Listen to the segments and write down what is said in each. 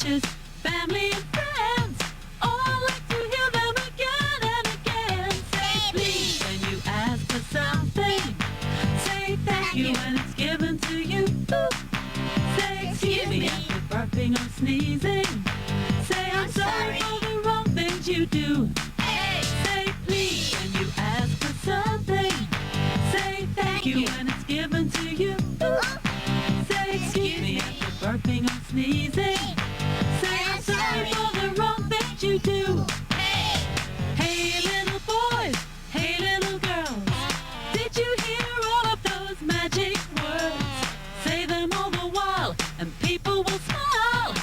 teachers, family and friends, all like to hear them again and again. Say please when you ask for something. Say thank you when it's given to you. Say excuse me after burping or sneezing. Say I'm sorry for the wrong things you do. Say please when you ask for something. Say thank you when it's given to you. Say excuse me after burping or sneezing. Say I'm sorry for the wrong things you do. Hey little boys, hey little girls, did you hear all of those magic words? Say them all the while and people will smile.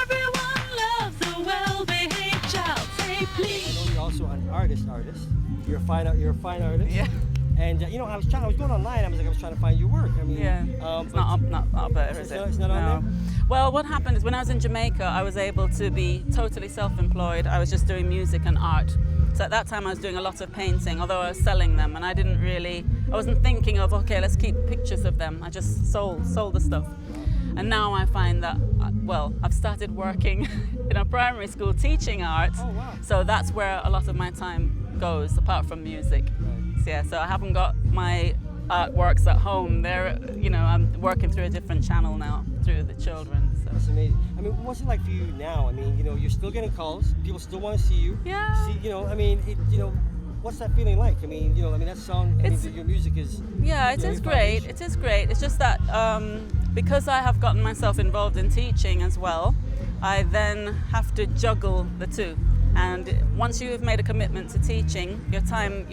Everyone loves a well-behaved child. Say please. I know you're also an artist. You're a fine artist. Yeah. And you know, I was going online. I was trying to find your work. I mean, Yeah. It's not up there, is it? It's not on there? Well, what happened is when I was in Jamaica, I was able to be totally self-employed. I was just doing music and art. So at that time I was doing a lot of painting, although I was selling them, and I wasn't thinking of, okay, let's keep pictures of them. I just sold the stuff. And now I find that, I've started working in a primary school teaching art. Oh, wow. So that's where a lot of my time goes, apart from music. Right. So, yeah, so I haven't got my artworks at home. I'm working through a different channel now, through the children. So. That's amazing. I mean, what's it like for you now? I mean, you know, you're still getting calls. People still want to see you. Yeah. What's that feeling like? I mean, that song, your music is... Yeah, it is great. It is great. It's just that because I have gotten myself involved in teaching as well, I then have to juggle the two. And once you have made a commitment to teaching, your time,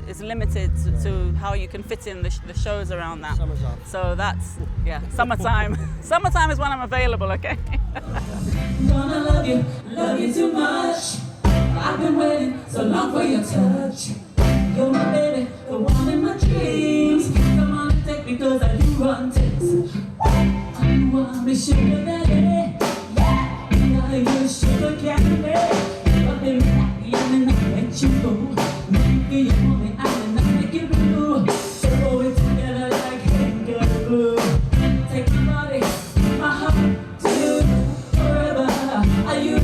is limited to how you can fit in the shows around that. Summer's off. So that's, summertime. Summertime is when I'm available, okay? Gonna love you too much. I've been waiting so long for your touch. You're my baby, the one in my dreams. Come on and take me close and you run tips. I wanna be sugar daddy. Yeah, you're sugar candy. But baby, I'm not let you go. Make you want me, I'm not make you blue. So go it together like kangaroo. Take my body, my heart to you forever. Are you?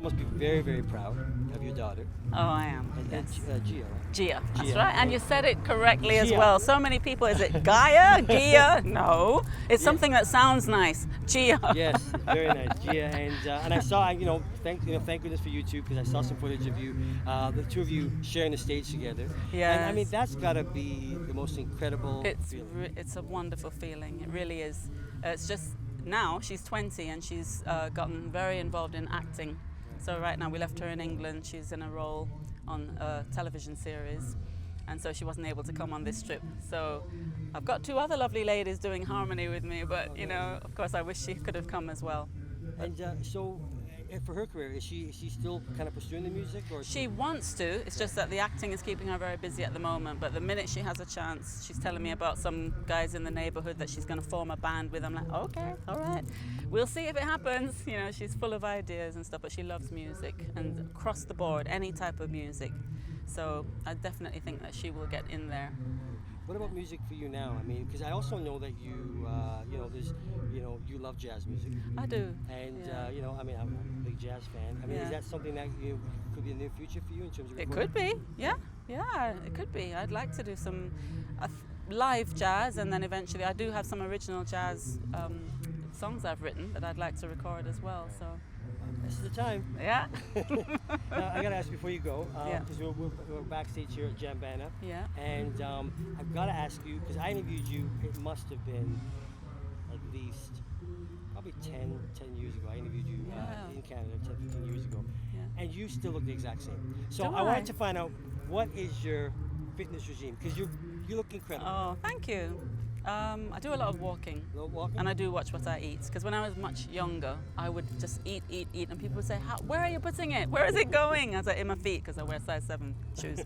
Must be very, very proud of your daughter. Oh, I am. And Gia, right? Gia, that's Gia. right. And you said it correctly as Gia. well. So many people, is it Gaia? Gia? No. It's something that sounds nice. Gia. Yes, very nice, Gia. And I saw, thank goodness for YouTube, because I saw some footage of you, the two of you sharing the stage together. Yes. And I mean, that's got to be the most incredible feeling. It's a wonderful feeling. It really is. It's just now she's 20 and she's gotten very involved in acting. So right now we left her in England. She's in a role on a television series, and so she wasn't able to come on this trip. So I've got two other lovely ladies doing harmony with me, but of course I wish she could have come as well. And so for her career, is she still kind of pursuing the music? Or she wants to. It's just that the acting is keeping her very busy at the moment. But the minute she has a chance, she's telling me about some guys in the neighborhood that she's going to form a band with. I'm like, okay, all right. We'll see if it happens. She's full of ideas and stuff, but she loves music and across the board, any type of music. So I definitely think that she will get in there. What about music for you now? I mean, because I also know that you love jazz music. I do. And I'm a big jazz fan. I mean, is that something that could be in the near future for you in terms of? It could be. Yeah, it could be. I'd like to do some live jazz, and then eventually I do have some original jazz songs I've written that I'd like to record as well. So. This is the time. Yeah. Now, I gotta ask before you go, Yeah. because we're backstage here at Jambana. Yeah. And I've gotta ask you, because I interviewed you, it must have been at least probably 10 years ago. I interviewed you in Canada 10, 15 years ago. Yeah. And you still look the exact same. So Do I wanted to find out, what is your fitness regime? Because you look incredible. Oh, thank you. I do a lot of walking. A little walking? And I do watch what I eat. Because when I was much younger, I would just eat. And people would say, where are you putting it? Where is it going? I was like, in my feet, because I wear size 7 shoes.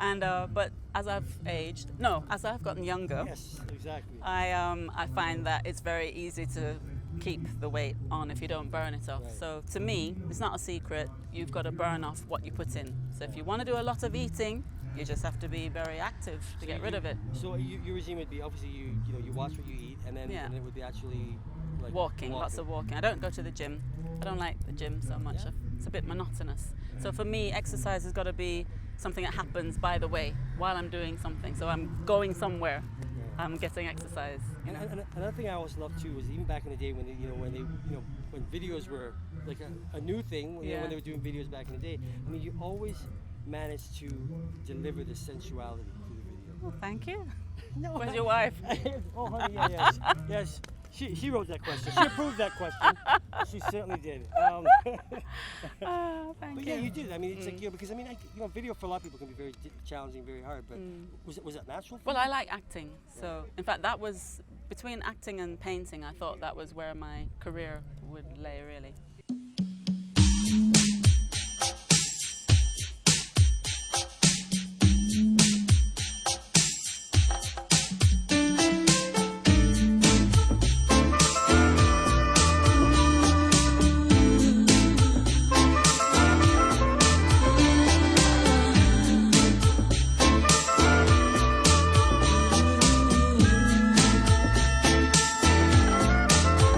And but as I've gotten younger, Yes, exactly. I find that it's very easy to keep the weight on if you don't burn it off. Right. So to me, it's not a secret. You've got to burn off what you put in. So if you want to do a lot of eating, you just have to be very active to get rid of it. So your regime would be obviously you watch what you eat, and then Yeah. and it would be actually like Walking, lots of walking. I don't go to the gym. I don't like the gym so much. Yeah. It's a bit monotonous. So for me, exercise has got to be something that happens by the way while I'm doing something. So I'm going somewhere. I'm getting exercise. And another thing I always loved too was even back in the day when when videos were like a new thing when they were doing videos back in the day. I mean, you always managed to deliver the sensuality through the video. Oh, thank you. No, Where's your wife? Oh, honey, yes. She wrote that question. She approved that question. She certainly did. Thank But you. yeah, you did. I mean, it's like because I mean, video for a lot of people can be very challenging, very hard. But was that natural? For Well, you? I like acting. So, in fact, that was between acting and painting. I thought that was where my career would lay, really.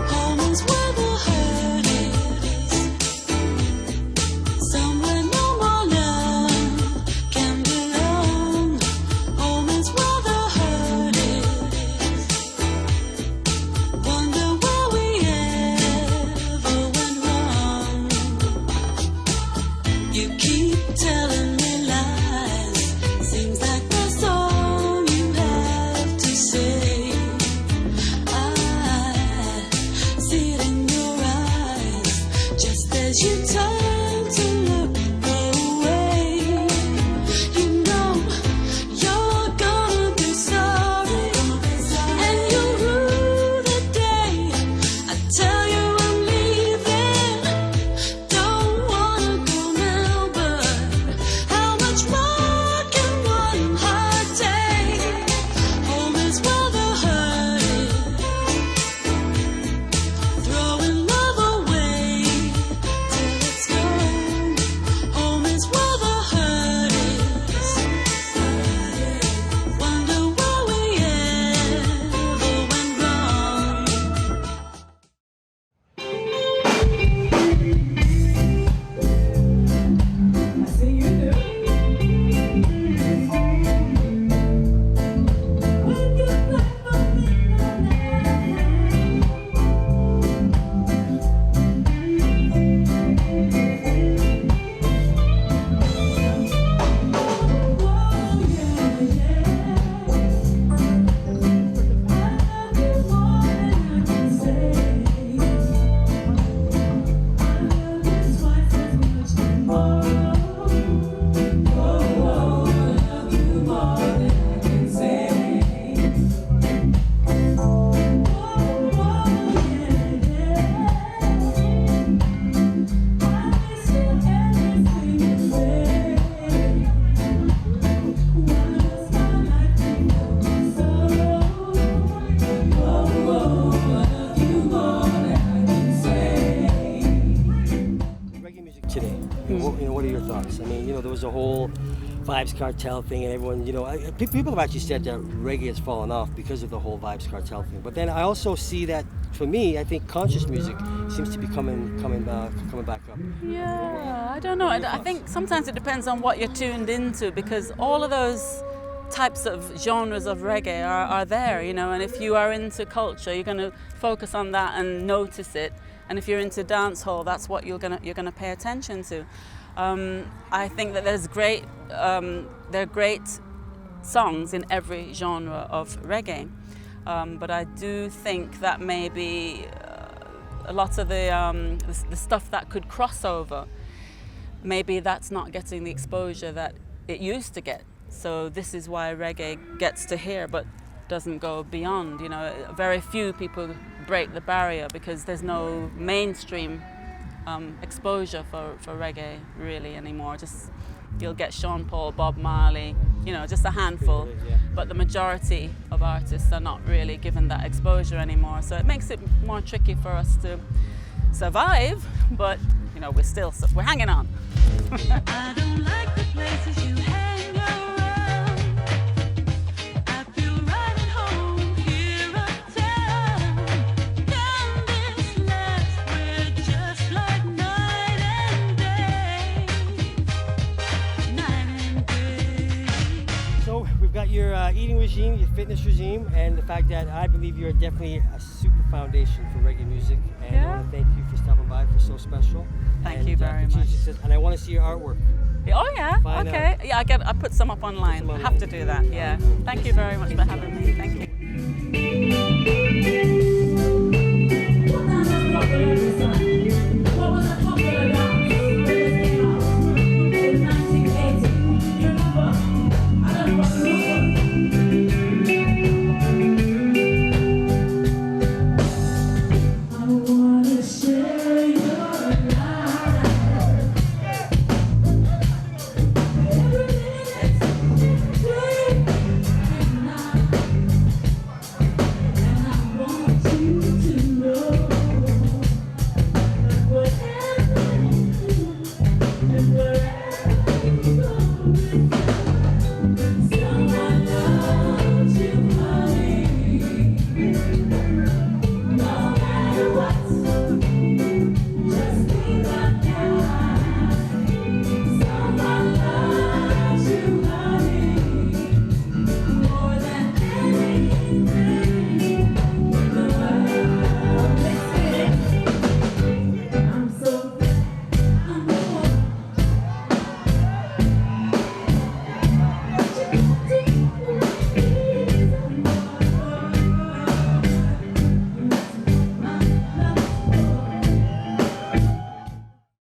Home is where the hurt is. Somewhere no more love can belong. Home is where the hurt is. Wonder where we ever went wrong. You keep telling me lies. Seems like that's all you have to say. I see it in your eyes, just as you turn to look away. You know you're gonna be sorry, and you'll rue the day I tell you I'm leaving. Don't wanna go now, but how much more can one heart take? Home is where the hurt is. Throwing love away till it's gone. Home is where the hurt is. Wonder where we ever went wrong. I see you do. When you play for reggae music today. What are your thoughts? I mean, there was a whole Vibes Cartel thing, and everyone, people have actually said that reggae has fallen off because of the whole Vibes Cartel thing. But then I also see that, for me, I think conscious music seems to be coming back up. Yeah, I don't know. I think sometimes it depends on what you're tuned into, because all of those types of genres of reggae are there, and if you are into culture, you're going to focus on that and notice it. And if you're into dancehall, that's what you're gonna pay attention to. I think that there are great songs in every genre of reggae, but I do think that maybe a lot of the stuff that could cross over, maybe that's not getting the exposure that it used to get. So this is why reggae gets to here, but doesn't go beyond. You know, very few people break the barrier because there's no mainstream exposure for reggae really anymore. Just you'll get Sean Paul, Bob Marley, you know, just a handful. But the majority of artists are not really given that exposure anymore. So it makes it more tricky for us to survive. But you know, we're hanging on. I don't like the places you hang around. I feel right at home here uptown. Down this last, we're just like night and day. Night and day. So we've got your eating regime, your fitness regime, and the fact that I believe you're definitely a super foundation for reggae music. And I want to thank you for stopping by for So Special. Thank you very much. And I want to see your artwork. Oh yeah, Fine, okay. Yeah, I put some up online. I have to do that, yeah. Thank you very much for having me. Thank you.